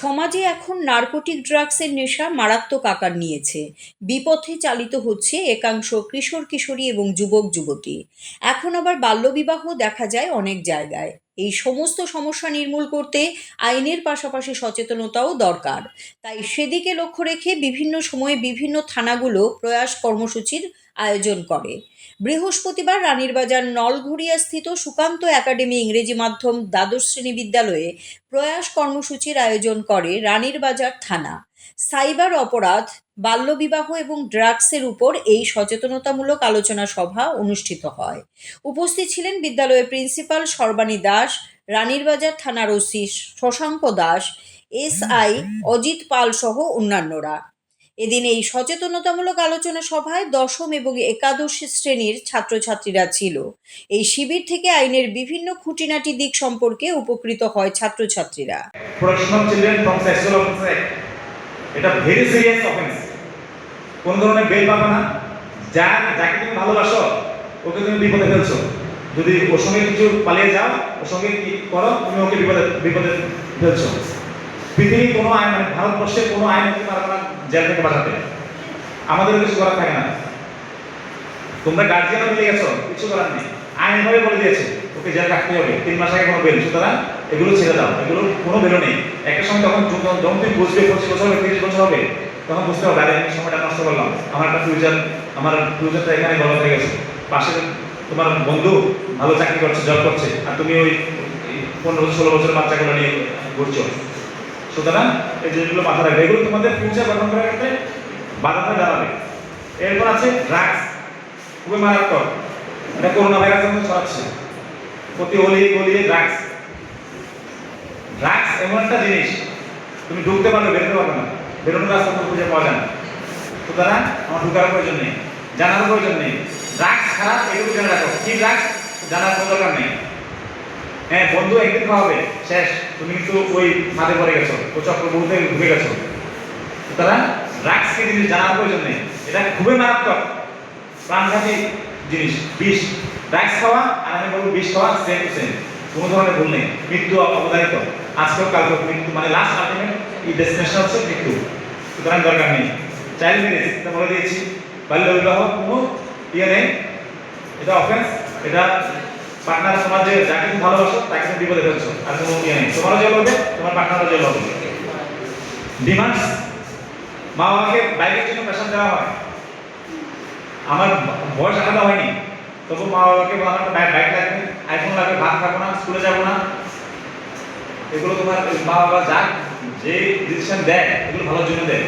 সমাজে এখন নার্কোটিক ড্রাগসের নেশা মারাত্মক আকার নিয়েছে। বিপথে চালিত হচ্ছে একাংশ কিশোর কিশোরী এবং যুবক যুবতী। এখন আবার বাল্যবিবাহ দেখা যায় অনেক জায়গায়। এই সমস্ত সমস্যা নির্মূল করতে আইনের পাশাপাশি সচেতনতাও দরকার। তাই সেদিকে লক্ষ্য রেখে বিভিন্ন সময়ে বিভিন্ন থানাগুলো প্রয়াস কর্মসূচির আয়োজন করে। বৃহস্পতিবার রানীরবাজার নলঘরিয়া স্থিত সুকান্ত একাডেমি ইংরেজি মাধ্যম দ্বাদশ শ্রেণী বিদ্যালয়ে প্রয়াস কর্মসূচির আয়োজন করে রানীরবাজার থানা। সাইবার অপরাধ, বাল্যবিবাহ এবং ড্রাগসের উপর এই সচেতনতামূলক আলোচনা সভা অনুষ্ঠিত হয়। উপস্থিত ছিলেন বিদ্যালয়ের প্রিন্সিপাল সর্বাণী দাস, রানীরবাজার থানার ওসি শশাঙ্ক দাস, এসআই অজিত পাল সহ অন্যান্যরা। এদিন এই সচেতনতামূলক আলোচনা সভায় দশম এবং একাদশ শ্রেণীর ছাত্রছাত্রীরা ছিল। এই শিবির থেকে আইনের বিভিন্ন খুঁটিনাটি দিক সম্পর্কে উপকৃত হয় ছাত্রছাত্রীরা। Protection of children from sexual offence act, এটা ভেরি সিরিয়াস অফেন্স। কোন ধরনের বেল পাবে না। যাকে তুমি ভালোবাসো ওকে তুমি বিপদে ফেলছো। যদি ওর সঙ্গে কিছু পালিয়ে যাও, ওর সঙ্গে কি করো, তুমি ওকে বিপদে ফেলছো। পৃথিবীর কোনো আইন, মানে ভারতবর্ষের কোনো আইন হতে পারবে না জেল থেকে বাঁচাতে। আমাদের কিছু করার থাকে না। তোমরা গার্জিয়ানও মিলে গেছো, কিছু করার নেই। আইন এভাবে বলে দিয়েছে ওকে জেল কাটতে হবে, 3 মাস আগে কোনো বেল। সুতরাং এগুলো ছেড়ে দাও, এগুলো কোনো বেলও নেই। একটা সময় যখন তুমি বুঝবে 25 বছর হবে, 30 বছর হবে, তখন বুঝতে হবে আরে আমি সময়টা নষ্ট করলাম, আমার ফিউচারটা এখানে গলত হয়ে গেছে। পাশে তোমার বন্ধু ভালো চাকরি করছে, জব করছে, আর তুমি ওই 15-16 বছরের বাচ্চাগুলো নিয়ে ঘুরছো। সুতরাং এই জিনিসগুলো মাথায় রাখবে, এগুলো তোমাদের ফিউচার গঠন করার ক্ষেত্রে বাধাটা দাঁড়াবে। এরপর আছে ড্রাগস, খুবই মারাত্মক। এটা করোনা ভাইরাসের মধ্যে ছড়াচ্ছে প্রতি গলিয়ে ড্রাগস এমন একটা জিনিস, তুমি ঢুকতে পারবে, বেরোতে পারবে না, বেরোনোর রাস্তা তো খুঁজে পাওয়া যায় না। সুতরাং আমার ঢুকার প্রয়োজন নেই, জানার প্রয়োজন নেই। ড্রাগস খারাপ, এটুকু জেনে রাখো। কি ড্রাগস জানার কোনো দরকার নেই। হ্যাঁ, বন্ধু একদিন খাওয়াবে, শেষ, তুমি কিন্তু ওই ফাঁদে পড়ে গেছো, ও চক্রবহুতে ঢুকে গেছো। সুতরাং ড্রাগস কি জিনিস জানার প্রয়োজন নেই। এটা খুবই মারাত্মক, প্রাণঘাতী জিনিস, বিষ। ড্রাগস খাওয়া আর আমি বলবো বিষ খাওয়া সেম টু সেম, কোনো ধরনের ভুল নেই। মৃত্যু অবধারিত, আজকেও কালকেও মৃত্যু, মানে লাস্ট আলটিমেট এই ডেস্টিনেশন হচ্ছে মৃত্যু। সুতরাং দরকার নেই। চাইল্ড ম্যারেজ, এটা বলে দিয়েছি। বাল্য বিবাহ কোনো ইয়ে নেই, এটা অফেন্স। এটা পার্টনার সমাজে যাকে তুমি ভালোবাসো তাকে তুমি বিপদে ফেলছো, আর কোনো ইয়ে নেই। তোমারও জেল হবে, তোমার পার্টনারও জেল হবে। ডিমান্ডস, মা বাবাকে বাইকের জন্য পেশন দেওয়া হয়। আমার বয়স আলাদা হয়নি, তবু মা বাবাকে বলা আমার বাইক লাগবে, আইফোন লাগবে, ভাত খাবো না, স্কুলে যাবো না। এগুলো তোমার মা বাবা যা যে ডিসিশন দেয় এগুলো ভালোর জন্য দেয়।